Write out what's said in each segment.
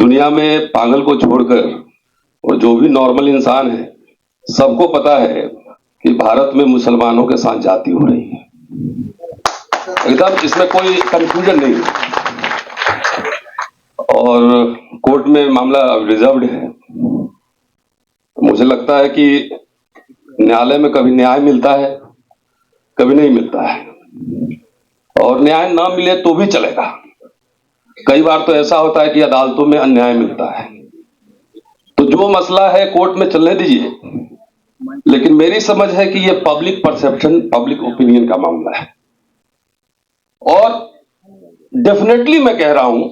दुनिया में पागल को छोड़कर और जो भी नॉर्मल इंसान है सबको पता है कि भारत में मुसलमानों के साथ जाति हो रही है। एकदम इसमें कोई कंफ्यूजन नहीं है। और कोर्ट में मामला रिजर्व्ड है। मुझे लगता है कि न्यायालय में कभी न्याय मिलता है, कभी नहीं मिलता है, और न्याय ना मिले तो भी चलेगा। कई बार तो ऐसा होता है कि अदालतों में अन्याय मिलता है। तो जो मसला है कोर्ट में चलने दीजिए, लेकिन मेरी समझ है कि ये पब्लिक परसेप्शन, पब्लिक ओपिनियन का मामला है। और डेफिनेटली मैं कह रहा हूं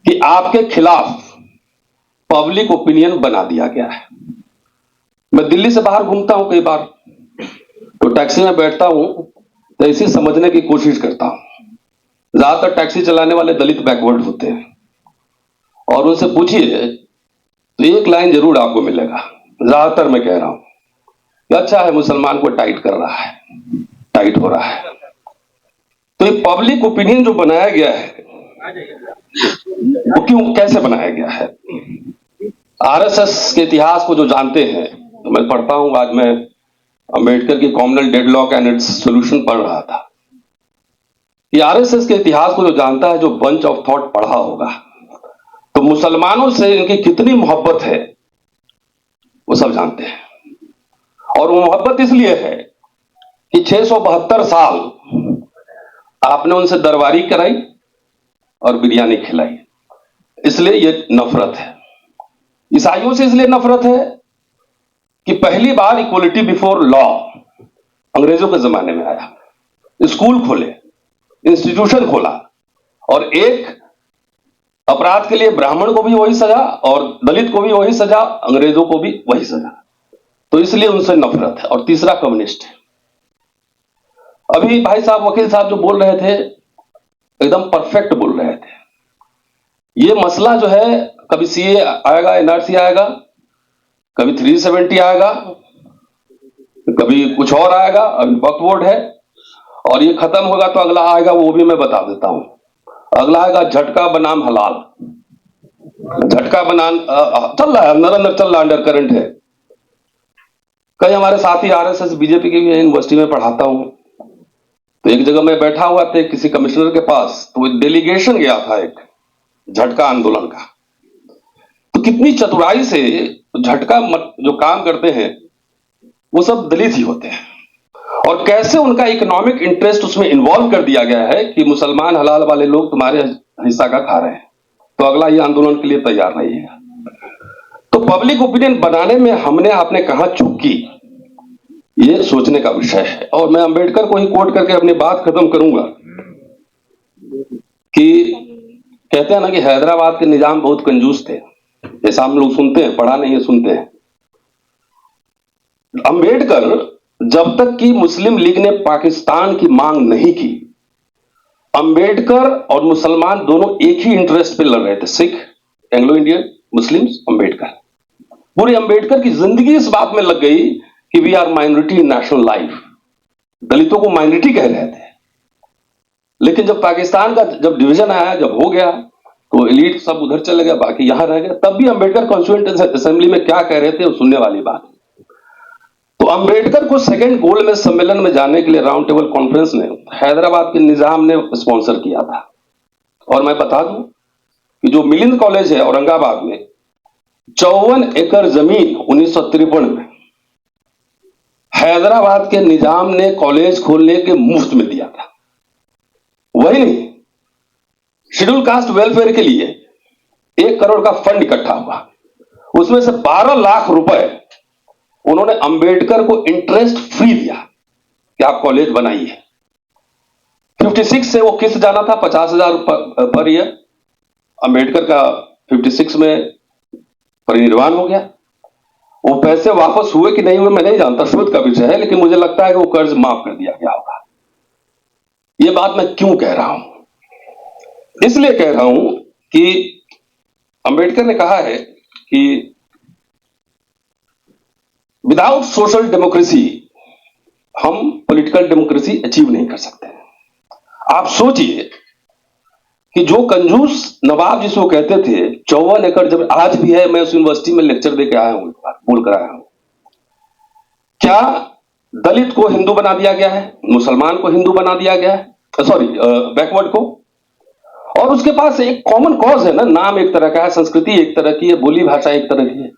कि आपके खिलाफ पब्लिक ओपिनियन बना दिया गया है। मैं दिल्ली से बाहर घूमता हूं कई बार, तो टैक्सी में बैठता हूं तो इसे समझने की कोशिश करता हूं। ज्यादातर टैक्सी चलाने वाले दलित बैकवर्ड होते हैं, और उनसे पूछिए तो एक लाइन जरूर आपको मिलेगा। ज्यादातर मैं कह रहा हूं कि अच्छा है, मुसलमान को टाइट कर रहा है, टाइट हो रहा है। तो ये पब्लिक ओपिनियन जो बनाया गया है वो क्यों, कैसे बनाया गया है? आरएसएस के इतिहास को जो जानते हैं, तो मैं पढ़ता हूं, आज मैं अंबेडकर की communal deadlock and it's solution पढ़ रहा था। कि आरएसएस के इतिहास को जो जानता है, जो बंच ऑफ थॉट पढ़ा होगा, तो मुसलमानों से इनकी कितनी मोहब्बत है वो सब जानते हैं। और वो मोहब्बत इसलिए है कि 672 साल आपने उनसे दरबारी कराई और बिरयानी खिलाई, इसलिए ये नफरत है। ईसाइयों से इसलिए नफरत है कि पहली बार इक्वलिटी बिफोर लॉ अंग्रेजों के जमाने में आया। स्कूल खोले, इंस्टीट्यूशन खोला, और एक अपराध के लिए ब्राह्मण को भी वही सजा और दलित को भी वही सजा, अंग्रेजों को भी वही सजा। तो इसलिए उनसे नफरत है। और तीसरा कम्युनिस्ट है। अभी भाई साहब, वकील साहब जो बोल रहे थे, एकदम परफेक्ट बोल रहे थे। ये मसला जो है, कभी सीए आएगा, एनआरसी आएगा, कभी 370 आएगा, कभी कुछ और आएगा, अभी वक्फ बोर्ड है, और ये खत्म होगा तो अगला आएगा, वो भी मैं बता देता हूं। अगला आएगा झटका बनाम हलाल। झटका बनाम चल रहा है, अंदर चल रहा, अंडर करंट है। कई हमारे साथी आरएसएस बीजेपी की यूनिवर्सिटी में पढ़ाता हूं, तो एक जगह मैं बैठा हुआ था किसी कमिश्नर के पास, तो डेलीगेशन गया था एक झटका आंदोलन का। तो कितनी चतुराई से झटका जो काम करते हैं वो सब दलित ही होते हैं, और कैसे उनका इकोनॉमिक इंटरेस्ट उसमें इन्वॉल्व कर दिया गया है कि मुसलमान हलाल वाले लोग तुम्हारे हिस्सा का खा रहे हैं, तो अगला ये आंदोलन के लिए तैयार नहीं है। तो पब्लिक ओपिनियन बनाने में हमने आपने कहां चूक की, ये सोचने का विषय है। और मैं अंबेडकर को ही कोट करके अपनी बात खत्म करूंगा कि कहते हैं ना कि हैदराबाद के निजाम बहुत कंजूस थे, जैसा हम लोग सुनते हैं, पढ़ा नहीं है, सुनते हैं। अंबेडकर जब तक कि मुस्लिम लीग ने पाकिस्तान की मांग नहीं की, अंबेडकर और मुसलमान दोनों एक ही इंटरेस्ट पे लड़ रहे थे, Sikh, Anglo Indian, Muslims, Ambedkar. पूरी अंबेडकर की जिंदगी इस बात में लग गई कि we are minority in national life. दलितों को माइनॉरिटी कह रहे थे, लेकिन जब पाकिस्तान का जब डिवीजन आया, जब हो गया, तो एलीट सब उधर चले गए, बाकी यहां रह गए। तब भी अंबेडकर कॉन्स्टिट्यूएंट असेंबली में क्या कह रहे थे वो सुनने वाली बात। तो अंबेडकर को सेकेंड गोल्ड में सम्मेलन में जाने के लिए राउंड टेबल कॉन्फ्रेंस ने हैदराबाद के निजाम ने स्पॉन्सर किया था। और मैं बता दूं कि जो मिलिंद कॉलेज है औरंगाबाद में, 54 एकड़ जमीन 1953 में हैदराबाद के निजाम ने कॉलेज खोलने के मुफ्त में दिया था। वही नहीं, शेड्यूल कास्ट वेलफेयर के लिए 1 करोड़ का फंड इकट्ठा हुआ, उसमें से 12 लाख रुपए उन्होंने अंबेडकर को इंटरेस्ट फ्री दिया कि आप कॉलेज बनाइए। 56 से वो किस जाना था, 50,000 पर ईयर। अंबेडकर का 56 में परिनिर्वाण हो गया। वो पैसे वापस हुए कि नहीं हुए मैं नहीं जानता, शोध का विषय है, लेकिन मुझे लगता है कि वो कर्ज माफ कर दिया गया होगा। ये बात मैं क्यों कह रहा हूं? इसलिए कह रहा हूं कि अंबेडकर ने कहा है कि विदाउट सोशल डेमोक्रेसी हम पॉलिटिकल डेमोक्रेसी अचीव नहीं कर सकते। आप सोचिए कि जो कंजूस नवाब जिसको कहते थे 54 एकड़ जब आज भी है, मैं उस यूनिवर्सिटी में लेक्चर दे के आया हूं, बोल कर आया हूं, क्या दलित को हिंदू बना दिया गया है, मुसलमान को हिंदू बना दिया गया है, सॉरी बैकवर्ड को, और उसके पास एक कॉमन कॉज है ना, नाम एक तरह का है, संस्कृति एक तरह की है, बोली भाषा एक तरह की है,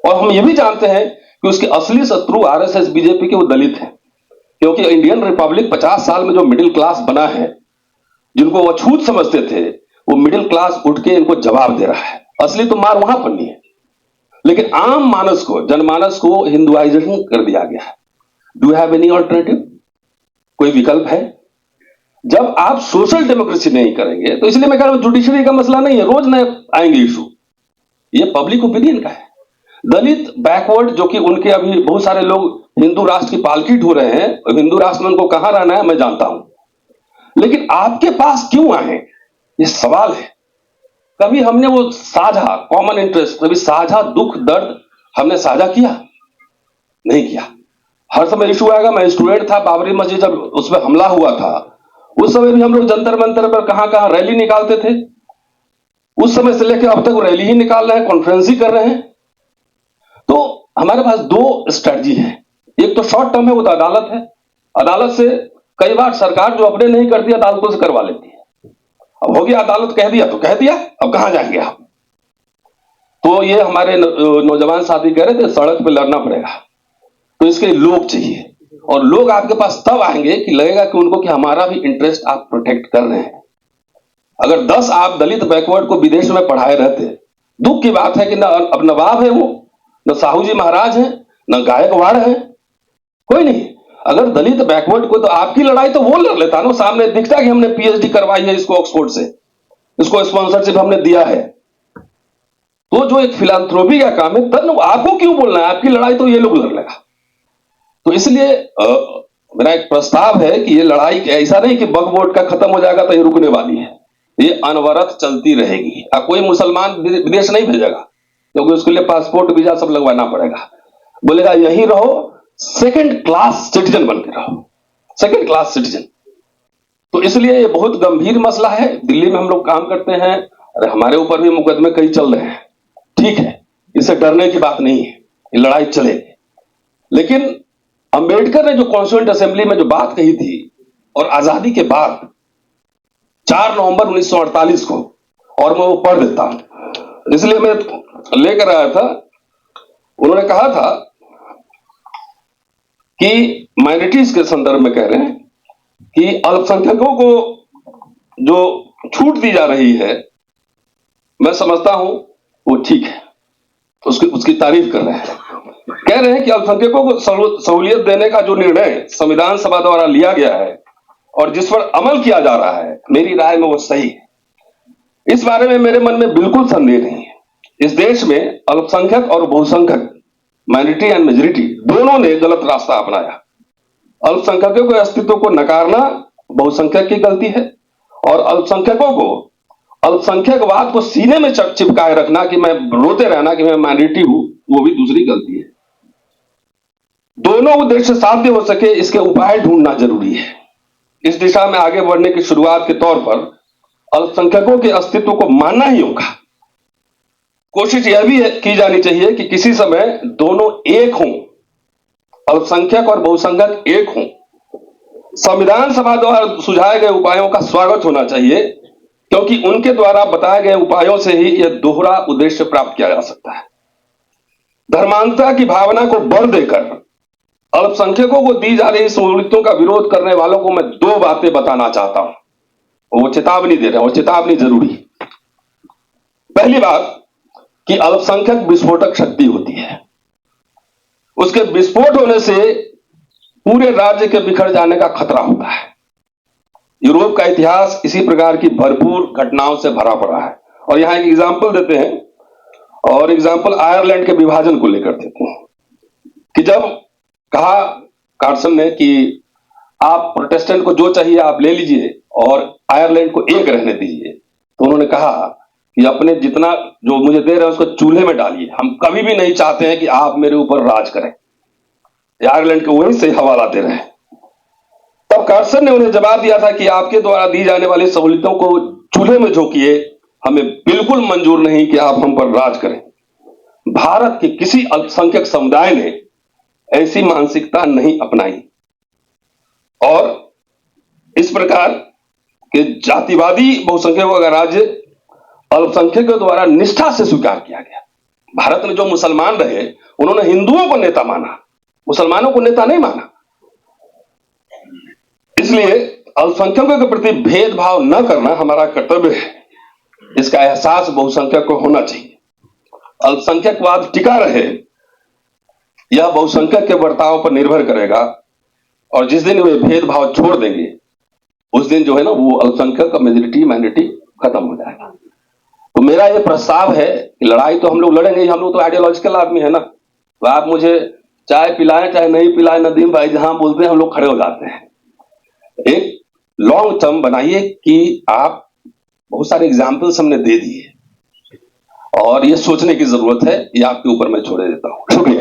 और हम ये भी जानते हैं कि उसके असली शत्रु आरएसएस बीजेपी के वो दलित हैं, क्योंकि इंडियन रिपब्लिक 50 साल में जो मिडिल क्लास बना है, जिनको वो अछूत समझते थे, वो मिडिल क्लास उठ के इनको जवाब दे रहा है। असली तो मार वहां पड़नी है, लेकिन आम मानस को, जनमानस को हिंदुआइजेशन कर दिया गया है। Do have any alternative? कोई विकल्प है? जब आप सोशल डेमोक्रेसी नहीं करेंगे, तो इसलिए मैं कह रहा हूं जुडिशरी का मसला नहीं है, रोज नए आएंगे इशू, ये पब्लिक ओपिनियन का है। दलित बैकवर्ड, जो कि उनके अभी बहुत सारे लोग हिंदू राष्ट्र की पालकी ढो रहे हैं, हिंदू राष्ट्र में उनको कहां रहना है मैं जानता हूं, लेकिन आपके पास क्यों आए, ये सवाल है। कभी हमने वो साझा कॉमन इंटरेस्ट, कभी साझा दुख दर्द हमने साझा किया? नहीं किया। हर समय इशू आएगा। मैं स्टूडेंट था, बाबरी मस्जिद जब उसमें हमला हुआ था, उस समय भी हम लोग जंतर मंतर पर कहां कहां रैली निकालते थे, उस समय से लेकर अब तक रैली ही निकाल रहे हैं, कॉन्फ्रेंस ही कर रहे हैं। तो हमारे पास दो स्ट्रेटजी है, एक तो शॉर्ट टर्म है, वो तो अदालत है। अदालत से कई बार सरकार जो अपने नहीं करती, अदालतों से करवा लेती है। अब हो गया, अदालत कह दिया तो कह दिया, अब कहां जाएंगे आप? तो ये हमारे नौजवान साथी कह रहे थे सड़क पे लड़ना पड़ेगा, तो इसके लिए लोग चाहिए, और लोग आपके पास तब आएंगे कि लगेगा कि उनको कि हमारा भी इंटरेस्ट आप प्रोटेक्ट कर रहे हैं। अगर 10 आप दलित बैकवर्ड को विदेश में पढ़ाए रहते, दुख की बात है कि ना अब नवाब है वो, न साहू जी महाराज हैं, न गायकवाड़ हैं, कोई नहीं। अगर दलित बैकवर्ड को, तो आपकी लड़ाई तो वो लड़ लेता ना, सामने दिखता कि हमने पीएचडी करवाई है इसको ऑक्सफोर्ड से, इसको स्पॉन्सरशिप हमने दिया है, तो जो एक फिलांथ्रोपी का काम है, तब आपको क्यों बोलना है? आपकी लड़ाई तो ये लोग लड़ लेगा। तो इसलिए मेरा एक प्रस्ताव है कि ये लड़ाई ऐसा नहीं कि वक्फ बोर्ड का खत्म हो जाएगा तो ये रुकने वाली है, ये अनवरत चलती रहेगी। कोई मुसलमान विदेश नहीं भेजेगा, क्योंकि उसके लिए पासपोर्ट वीजा सब लगवाना पड़ेगा, बोलेगा यहीं रहो, सेकंड क्लास सिटीजन बन के रहो, सेकंड क्लास सिटीजन। तो इसलिए ये बहुत गंभीर मसला है। दिल्ली में हम लोग काम करते हैं, अरे हमारे ऊपर भी मुकदमे कई चल रहे हैं, ठीक है, इससे डरने की बात नहीं है, ये लड़ाई चलेगी। लेकिन अंबेडकर ने जो कॉन्स्टिट्यूएंट असेंबली में जो बात कही थी, और आजादी के बाद 4 नवंबर 1948 को, और मैं वो पढ़ देता हूं, इसलिए मैं लेकर आया था। उन्होंने कहा था कि माइनॉरिटीज के संदर्भ में कह रहे हैं कि अल्पसंख्यकों को जो छूट दी जा रही है, मैं समझता हूं वो ठीक है, उसकी तारीफ कर रहे हैं। कह रहे हैं कि अल्पसंख्यकों को सहूलियत देने का जो निर्णय संविधान सभा द्वारा लिया गया है और जिस पर अमल किया जा रहा है, मेरी राय में वो सही है। इस बारे में मेरे मन में बिल्कुल संदेह नहीं है। इस देश में अल्पसंख्यक और बहुसंख्यक, माइनॉरिटी एंड मेजॉरिटी, दोनों ने गलत रास्ता अपनाया। अल्पसंख्यकों के अस्तित्व को नकारना बहुसंख्यक की गलती है, और अल्पसंख्यकों को, अल्पसंख्यकवाद को सीने में चिपकाए रखना कि मैं रोते रहना कि मैं माइनॉरिटी हूं, वो भी दूसरी गलती है। दोनों उद्देश्य साध्य हो सके, इसके उपाय ढूंढना जरूरी है। इस दिशा में आगे बढ़ने की शुरुआत के तौर पर अल्पसंख्यकों के अस्तित्व को मानना ही होगा। कोशिश यह भी की जानी चाहिए कि किसी समय दोनों एक हों, अल्पसंख्यक और बहुसंख्यक एक हों। संविधान सभा द्वारा सुझाए गए उपायों का स्वागत होना चाहिए, क्योंकि उनके द्वारा बताए गए उपायों से ही यह दोहरा उद्देश्य प्राप्त किया जा सकता है। धर्मांतरता की भावना को बल देकर अल्पसंख्यकों को दी जा रही सहूलियतों का विरोध करने वालों को मैं 2 बातें बताना चाहता हूं। वो चेतावनी दे रहे हैं, और चेतावनी जरूरी। पहली बात कि अल्पसंख्यक विस्फोटक शक्ति होती है, उसके विस्फोट होने से पूरे राज्य के बिखर जाने का खतरा होता है। यूरोप का इतिहास इसी प्रकार की भरपूर घटनाओं से भरा पड़ा है। और यहां एक एग्जाम्पल देते हैं, और एग्जाम्पल आयरलैंड के विभाजन को लेकर देते हैं कि जब कहा कार्सन ने कि आप प्रोटेस्टेंट को जो चाहिए आप ले लीजिए और आयरलैंड को एक रहने दीजिए, तो उन्होंने कहा कि अपने जितना जो मुझे दे रहे हैं उसको चूल्हे में डालिए, हम कभी भी नहीं चाहते हैं कि आप मेरे ऊपर राज करें। आयरलैंड को वहीं से हवाला दे रहे हैं। तब कार्सन ने उन्हें जवाब दिया था कि आपके द्वारा दी जाने वाली सहूलियतों को चूल्हे में झोंकिए, हमें बिल्कुल मंजूर नहीं कि आप हम पर राज करें। भारत के किसी अल्पसंख्यक समुदाय ने ऐसी मानसिकता नहीं अपनाई और इस प्रकार के जातिवादी बहुसंख्यकों का राज्य अल्पसंख्यकों द्वारा निष्ठा से स्वीकार किया गया। भारत में जो मुसलमान रहे उन्होंने हिंदुओं को नेता माना, मुसलमानों को नेता नहीं माना। इसलिए अल्पसंख्यकों के प्रति भेदभाव न करना हमारा कर्तव्य है। इसका एहसास बहुसंख्यक को होना चाहिए। अल्पसंख्यकवाद टिका रहे यह बहुसंख्यक के बर्ताव पर निर्भर करेगा और जिस दिन वे भेदभाव छोड़ देंगे उस दिन जो है ना वो अल्पसंख्यक का मेजोरिटी खत्म हो जाएगा। तो मेरा ये प्रस्ताव है कि लड़ाई तो हम लोग लड़ेंगे, हम लोग तो आइडियोलॉजिकल आदमी है ना। तो आप मुझे चाय पिलाएं चाहे नहीं पिलाएं, नदीम भाई जहां बोलते हैं हम लोग खड़े हो जाते हैं। एक लॉन्ग टर्म बनाइए कि आप बहुत सारे एग्जाम्पल्स हमने दे दिए और ये सोचने की जरूरत है, ये आपके ऊपर मैं छोड़े देता हूं। शुक्रिया।